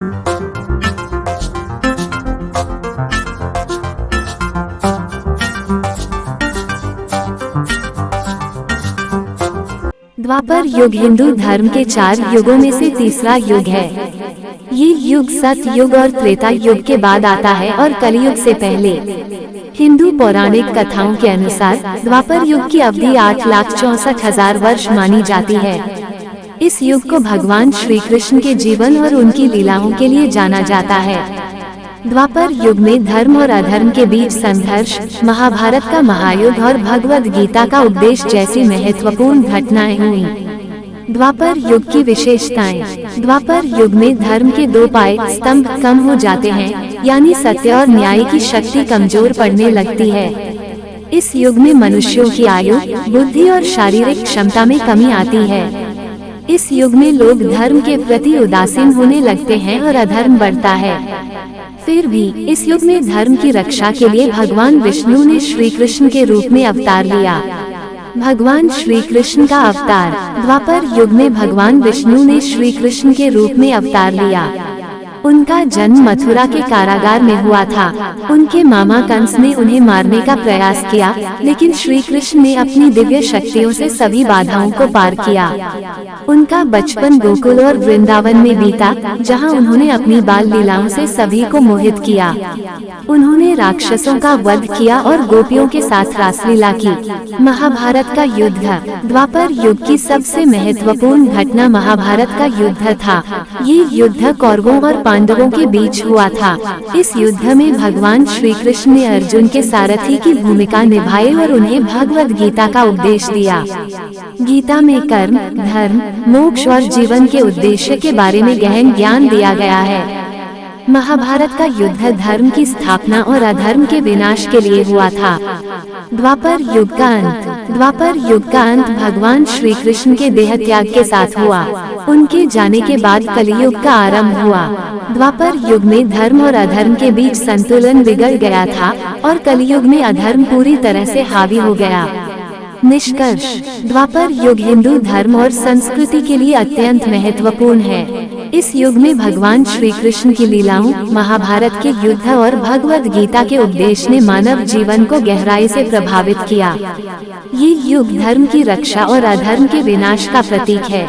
द्वापर युग हिंदू धर्म के 4 युगों में से तीसरा युग है। ये युग सत्य युग और त्रेता युग के बाद आता है और कलयुग से पहले। हिंदू पौराणिक कथाओं के अनुसार द्वापर युग की अवधि 8,64,000 वर्ष मानी जाती है। इस युग को भगवान श्री कृष्ण के जीवन और उनकी लीलाओं के लिए जाना जाता है। द्वापर युग में धर्म और अधर्म के बीच संघर्ष, महाभारत का महायुद्ध और भगवद गीता का उपदेश जैसी महत्वपूर्ण घटनाएं हुई। द्वापर युग की विशेषताएं। द्वापर युग में धर्म के 2 पाए स्तंभ कम हो जाते हैं, यानी सत्य और न्याय की शक्ति कमजोर पड़ने लगती है। इस युग में मनुष्यों की आयु, बुद्धि और शारीरिक क्षमता में कमी आती है। इस युग में लोग धर्म के प्रति उदासीन होने लगते हैं और अधर्म बढ़ता है। फिर भी इस युग में धर्म की रक्षा के लिए भगवान विष्णु ने श्री कृष्ण के रूप में अवतार लिया। भगवान श्री कृष्ण का अवतार। द्वापर युग में भगवान विष्णु ने श्री कृष्ण के रूप में अवतार लिया। उनका जन्म मथुरा के कारागार में हुआ था। उनके मामा कंस ने उन्हें मारने का प्रयास किया, लेकिन श्री कृष्ण ने अपनी दिव्य शक्तियों से सभी बाधाओं को पार किया। उनका बचपन गोकुल और वृंदावन में बीता, जहां उन्होंने अपनी बाल लीलाओं से सभी को मोहित किया। उन्होंने राक्षसों का वध किया और गोपियों के साथ रासलीला की। महाभारत का युद्ध। द्वापर युग की सबसे महत्वपूर्ण घटना महाभारत का युद्ध था। ये युद्ध कौरवों और पांडवों के बीच हुआ था। इस युद्ध में भगवान श्री कृष्ण ने अर्जुन के सारथी की भूमिका निभाई और उन्हें भगवद गीता का उपदेश दिया। गीता में कर्म, धर्म, मोक्ष और जीवन के उद्देश्य के बारे में गहन ज्ञान दिया गया है। महाभारत का युद्ध धर्म की स्थापना और अधर्म के विनाश के लिए हुआ था। द्वापर युग का अंत। द्वापर युग का अंत भगवान श्री कृष्ण के देह त्याग के साथ हुआ। उनके जाने के बाद कलियुग का आरंभ हुआ। द्वापर युग में धर्म और अधर्म के बीच संतुलन बिगड़ गया था और कलियुग में अधर्म पूरी तरह से हावी हो गया। निष्कर्ष। द्वापर युग हिंदू धर्म और संस्कृति के लिए अत्यंत महत्वपूर्ण है। इस युग में भगवान श्री कृष्ण की लीलाओं, महाभारत के युद्ध और भगवद गीता के उपदेश ने मानव जीवन को गहराई से प्रभावित किया। ये युग धर्म की रक्षा और अधर्म के विनाश का प्रतीक है।